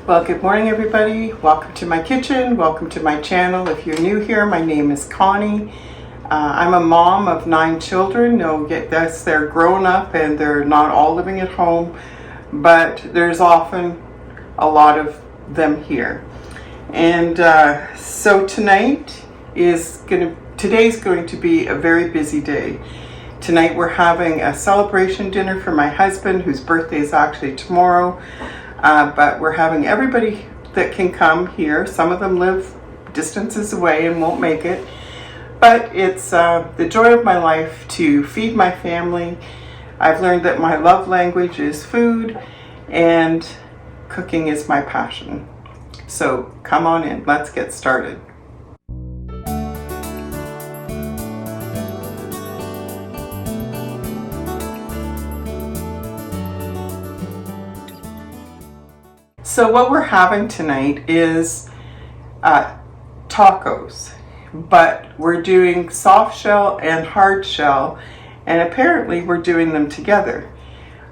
Well, good morning everybody. Welcome to my kitchen. Welcome to my channel. If you're new here, my name is Connie. I'm a mom of 9 children. No, yes, they're grown up and they're not all living at home, but there's often a lot of them here. And so today's going to be a very busy day. Tonight we're having a celebration dinner for my husband, whose birthday is actually tomorrow. But we're having everybody that can come here. Some of them live distances away and won't make it. But it's the joy of my life to feed my family. I've learned that my love language is food and cooking is my passion. So come on in, let's get started. So what we're having tonight is tacos, but we're doing soft shell and hard shell, and apparently we're doing them together.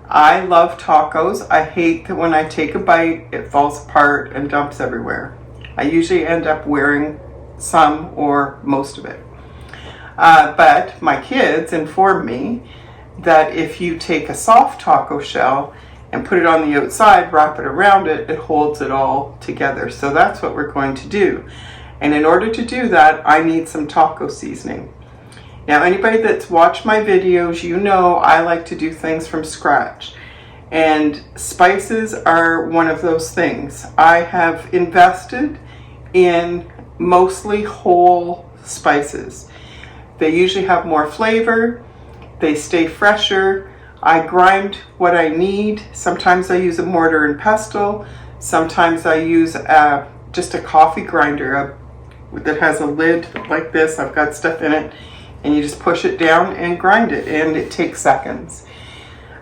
I love tacos. I hate that when I take a bite, it falls apart and dumps everywhere. I usually end up wearing some or most of it. But my kids informed me that if you take a soft taco shell and put it on the outside, wrap it around it, it holds it all together. So that's what we're going to do. And in order to do that, I need some taco seasoning. Now, anybody that's watched my videos, you know I like to do things from scratch. And spices are one of those things. I have invested in mostly whole spices. They usually have more flavor, they stay fresher. I grind what I need. Sometimes I use a mortar and pestle. Sometimes I use just a coffee grinder that has a lid like this. I've got stuff in it, and you just push it down and grind it, and it takes seconds.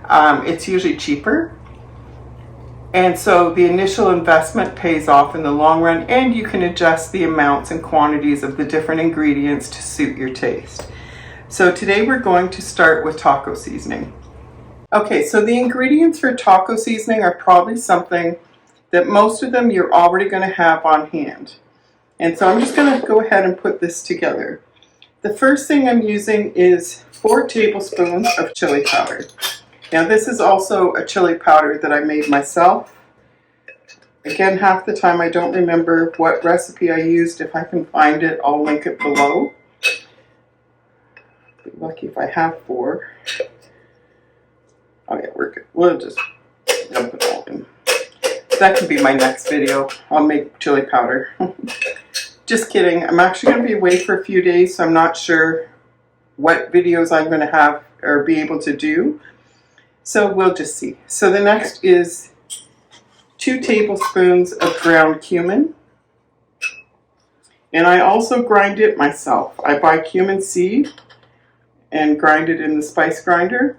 It's usually cheaper, and so the initial investment pays off in the long run, and you can adjust the amounts and quantities of the different ingredients to suit your taste. So today we're going to start with taco seasoning. Okay, so the ingredients for taco seasoning are probably something that most of them you're already going to have on hand. And so I'm just going to go ahead and put this together. The first thing I'm using is 4 tablespoons of chili powder. Now this is also a chili powder that I made myself. Again, half the time I don't remember what recipe I used. If I can find it, I'll link it below. Be lucky if I have 4. Oh yeah, we're good. We'll just dump it all in. That could be my next video. I'll make chili powder. Just kidding. I'm actually going to be away for a few days, so I'm not sure what videos I'm going to have or be able to do. So we'll just see. So the next is 2 tablespoons of ground cumin. And I also grind it myself. I buy cumin seed and grind it in the spice grinder.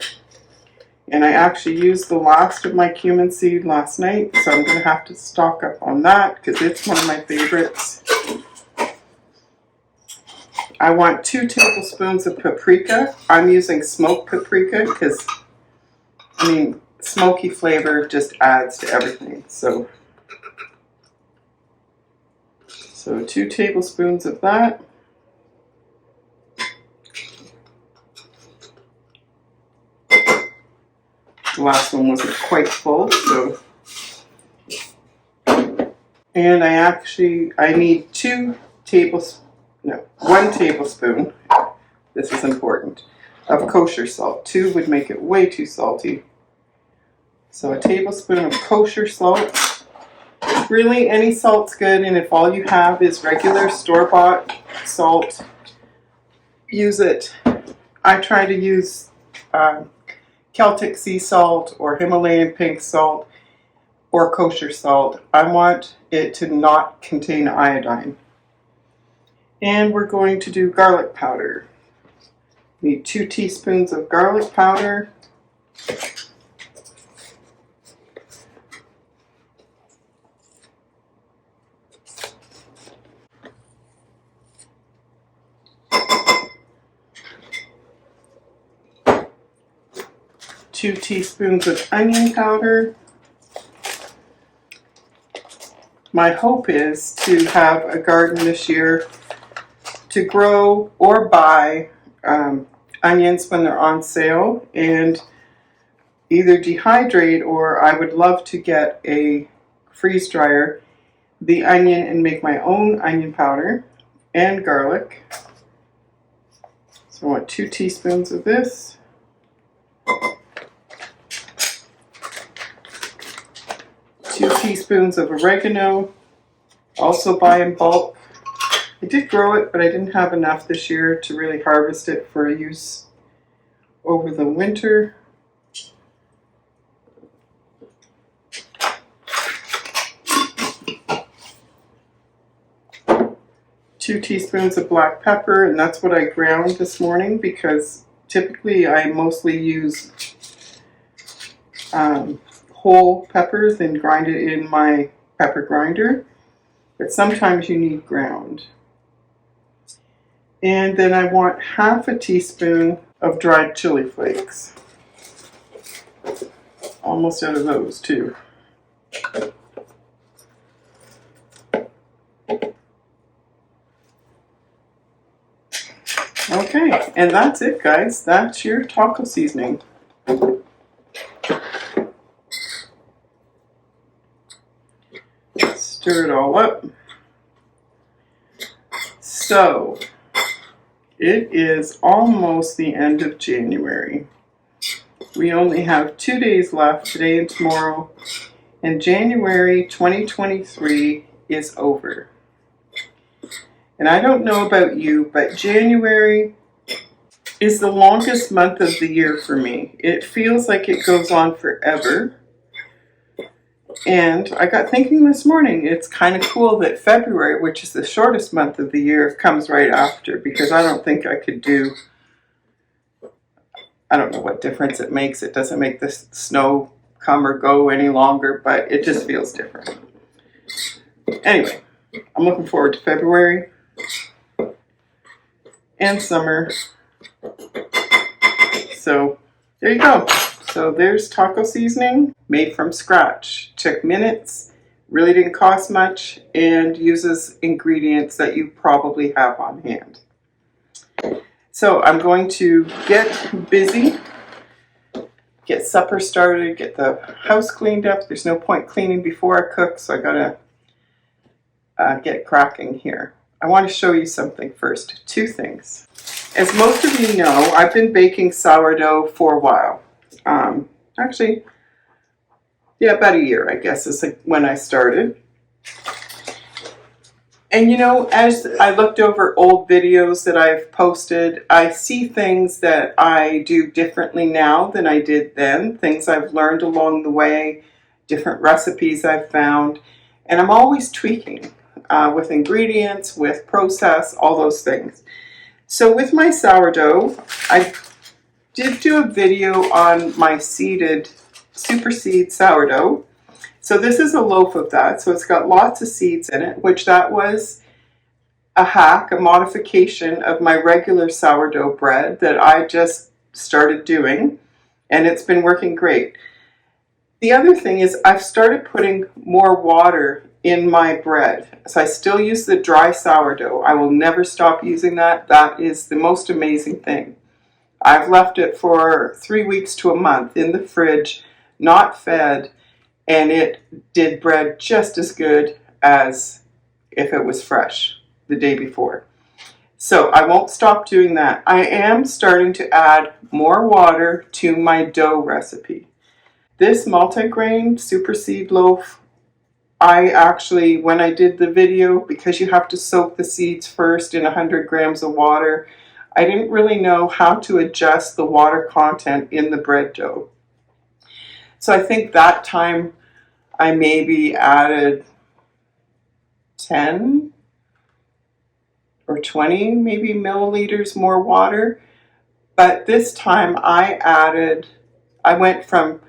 And I actually used the last of my cumin seed last night, so I'm going to have to stock up on that because it's one of my favorites. I want 2 tablespoons of paprika. I'm using smoked paprika because, I mean, smoky flavor just adds to everything. So 2 tablespoons of that. The last one wasn't quite full, so. And I need 1 tablespoon, this is important, of kosher salt. 2 would make it way too salty. So a tablespoon of kosher salt. Really, any salt's good, and if all you have is regular store-bought salt, use it. I try to use Celtic sea salt or Himalayan pink salt or kosher salt. I want it to not contain iodine. And we're going to do garlic powder. We need 2 teaspoons of garlic powder. 2 teaspoons of onion powder, my hope is to have a garden this year to grow or buy onions when they're on sale and either dehydrate, or I would love to get a freeze dryer, the onion, and make my own onion powder and garlic. So I want 2 teaspoons of this. Two teaspoons of oregano, also buy in bulk. I did grow it, but I didn't have enough this year to really harvest it for use over the winter. Two teaspoons of black pepper, and that's what I ground this morning because typically I mostly use whole peppers and grind it in my pepper grinder, but sometimes you need ground. And then I want half a teaspoon of dried chili flakes. Almost out of those too. Okay, and that's it, guys. That's your taco seasoning. Stir it all up. So, it is almost the end of January. We only have 2 days left, today and tomorrow, and January 2023 is over. And I don't know about you, but January is the longest month of the year for me. It feels like it goes on forever. And I got thinking this morning, it's kind of cool that February, which is the shortest month of the year, comes right after, because I don't think I could do, I don't know what difference it makes. It doesn't make the snow come or go any longer, but it just feels different. Anyway, I'm looking forward to February and summer. So there you go. So there's taco seasoning made from scratch. Took minutes, really didn't cost much, and uses ingredients that you probably have on hand. So I'm going to get busy, get supper started, get the house cleaned up. There's no point cleaning before I cook, so I gotta get cracking here. I want to show you something first. 2 things. As most of you know, I've been baking sourdough for a while. Actually, yeah, about a year, I guess, is when I started. And you know, as I looked over old videos that I've posted, I see things that I do differently now than I did then, things I've learned along the way, different recipes I've found, and I'm always tweaking with ingredients, with process, all those things. So with my sourdough, I did do a video on my seeded super seed sourdough. So this is a loaf of that. So it's got lots of seeds in it, which that was a hack, a modification of my regular sourdough bread that I just started doing, and it's been working great. The other thing is I've started putting more water in my bread. So I still use the dry sourdough. I will never stop using that. That is the most amazing thing. I've left it for 3 weeks to a month in the fridge, not fed, and it did bread just as good as if it was fresh the day before. So I won't stop doing that. I am starting to add more water to my dough recipe. This multigrain super seed loaf, I actually, when I did the video, because you have to soak the seeds first in 100 grams of water, I didn't really know how to adjust the water content in the bread dough. So I think that time I maybe added 10 or 20 maybe milliliters more water. But this time I went from,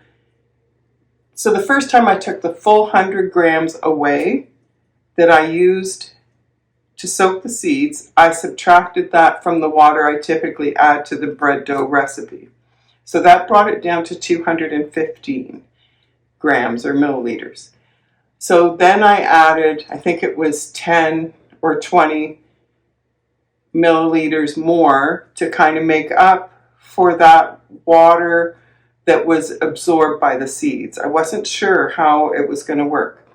so the first time I took the full 100 grams away that I used to soak the seeds, I subtracted that from the water I typically add to the bread dough recipe. So that brought it down to 215 grams or milliliters. So then I added, I think it was 10 or 20 milliliters more to kind of make up for that water that was absorbed by the seeds. I wasn't sure how it was going to work.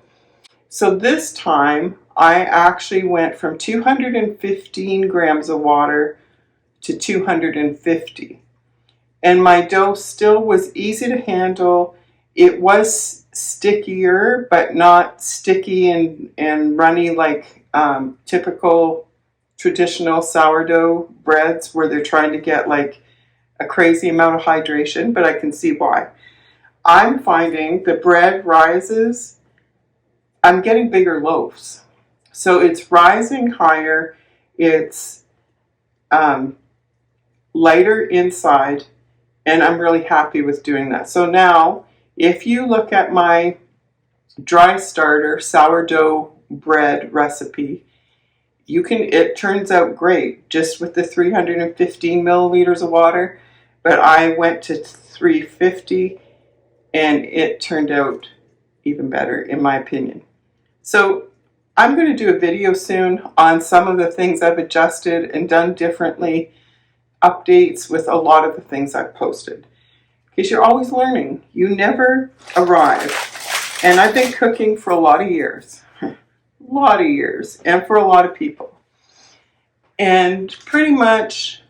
So this time I actually went from 215 grams of water to 250. And my dough still was easy to handle. It was stickier, but not sticky and runny like typical traditional sourdough breads where they're trying to get like a crazy amount of hydration, but I can see why. I'm finding the bread rises, I'm getting bigger loaves. So it's rising higher, it's lighter inside, and I'm really happy with doing that. So now, if you look at my dry starter sourdough bread recipe, it turns out great just with the 315 milliliters of water, but I went to 350 and it turned out even better in my opinion. So I'm going to do a video soon on some of the things I've adjusted and done differently, updates with a lot of the things I've posted. Because you're always learning. You never arrive. And I've been cooking for a lot of years. And for a lot of people. And pretty much,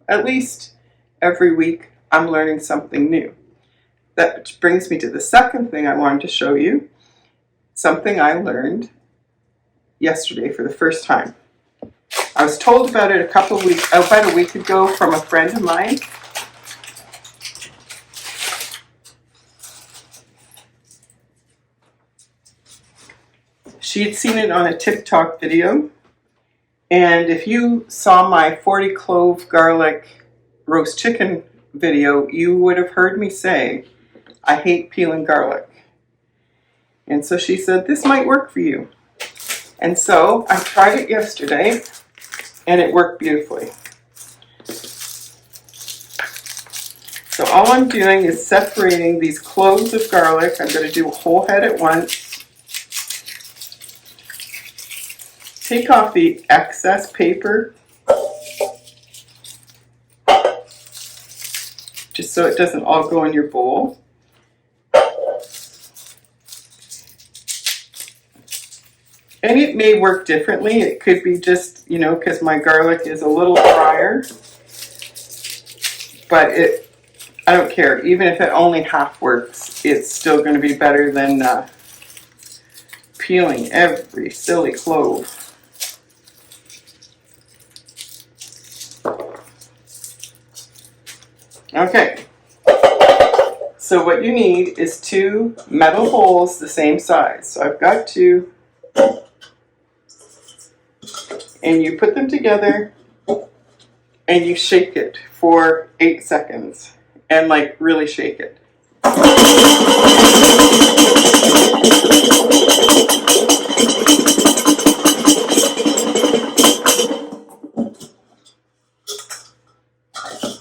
at least every week, I'm learning something new. That brings me to the second thing I wanted to show you. Something I learned yesterday for the first time. I was told about it about a week ago from a friend of mine. She had seen it on a TikTok video. And if you saw my 40 clove garlic roast chicken video, you would have heard me say, I hate peeling garlic. And so she said, this might work for you. And so I tried it yesterday and it worked beautifully. So all I'm doing is separating these cloves of garlic. I'm going to do a whole head at once. Take off the excess paper, just so it doesn't all go in your bowl. And it may work differently. It could be just, because my garlic is a little drier. But I don't care. Even if it only half works, it's still going to be better than peeling every silly clove. Okay, so what you need is 2 metal bowls the same size. So I've got 2, and you put them together, and you shake it for 8 seconds, and like really shake it.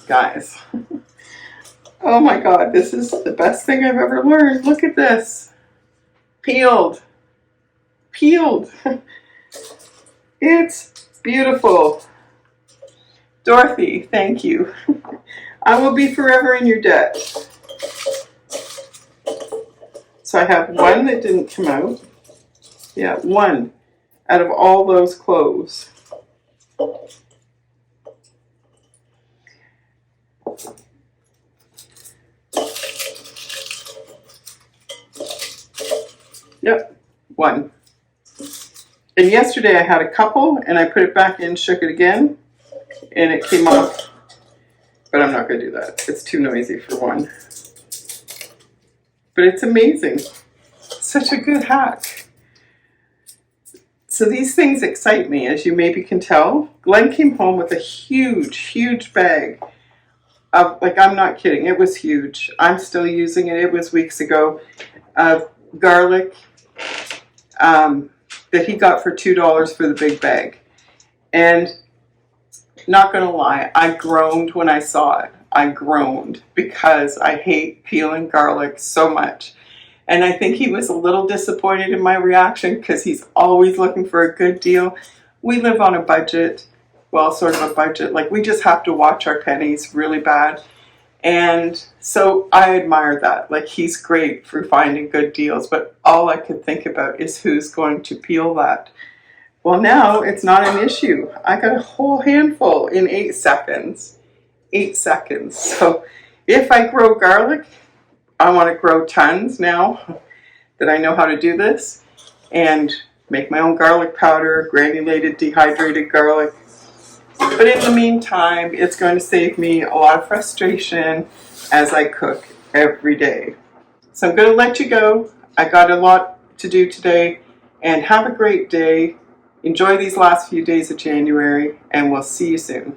Guys. Oh my God, this is the best thing I've ever learned. Look at this. Peeled. It's beautiful. Dorothy, thank you. I will be forever in your debt. So I have one that didn't come out. Yeah, one out of all those cloves. Yep, one. And yesterday I had a couple and I put it back in, shook it again, and it came off. But I'm not going to do that. It's too noisy for one. But it's amazing. Such a good hack. So these things excite me, as you maybe can tell. Glenn came home with a huge bag of, like, I'm not kidding, it was huge. I'm still using it. It was weeks ago. Of garlic that he got for $2 for the big bag. And not gonna lie, I groaned when I saw it. I groaned because I hate peeling garlic so much. And I think he was a little disappointed in my reaction because he's always looking for a good deal. We live on a budget, well, sort of a budget. Like, we just have to watch our pennies really bad. And so I admire that. Like, he's great for finding good deals, but all I could think about is who's going to peel that. Well, now it's not an issue. I got a whole handful in 8 seconds. 8 seconds. So if I grow garlic, I want to grow tons now that I know how to do this, and make my own garlic powder, granulated dehydrated garlic. But in the meantime, it's going to save me a lot of frustration as I cook every day. So I'm going to let you go. I got a lot to do today, and have a great day. Enjoy these last few days of January, and we'll see you soon.